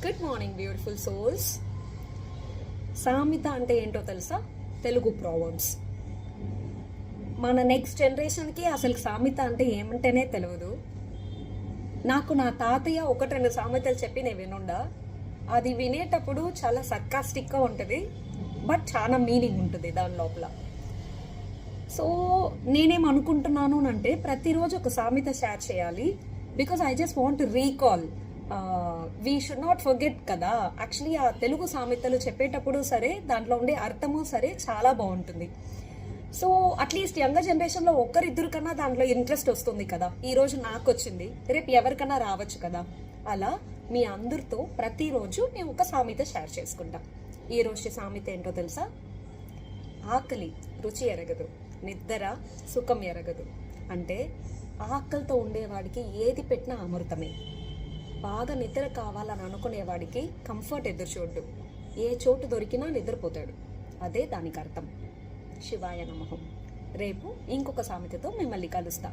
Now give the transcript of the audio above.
Good morning beautiful souls. సామెత అంటే ఏంటో తెలుసా? తెలుగు ప్రావర్బ్స్. మన నెక్స్ట్ జనరేషన్కి అసలు సామెత అంటే ఏమంటేనే తెలియదు. నాకు నా తాతయ్య ఒకటి రెండు సామెతలు చెప్పి నేను వినుండా. అది వినేటప్పుడు చాలా సర్కాస్టిక్గా ఉంటుంది, బట్ చాలా మీనింగ్ ఉంటుంది దాని లోపల. సో నేనేమనుకుంటున్నాను అంటే ప్రతిరోజు ఒక సామెత షేర్ చేయాలి. Because I just want to recall. We should not forget కదా. యాక్చువల్లీ ఆ తెలుగు సామెతలు చెప్పేటప్పుడు సరే, దాంట్లో ఉండే అర్థము సరే చాలా బాగుంటుంది. సో అట్లీస్ట్ యంగర్ జనరేషన్లో ఒక్కరిద్దరు కన్నా దాంట్లో ఇంట్రెస్ట్ వస్తుంది కదా. ఈరోజు నాకు వచ్చింది, రేపు ఎవరికన్నా రావచ్చు కదా. అలా మీ అందరితో ప్రతిరోజు నేను ఒక సామెత షేర్ చేసుకుంటా. ఈరోజు సామెత ఏంటో తెలుసా? ఆకలి రుచి ఎరగదు, నిద్ర సుఖం ఎరగదు. అంటే ఆకలితో ఉండేవాడికి ఏది పెట్టినా అమృతమే. బాగా నిద్ర కావాలని అనుకునేవాడికి కంఫర్ట్ ఎదురు చూడ్డు, ఏ చోటు దొరికినా నిద్రపోతాడు. అదే దానికి అర్థం. శివాయ నమః. రేపు ఇంకొక సామెతతో మిమ్మల్ని కలుస్తా.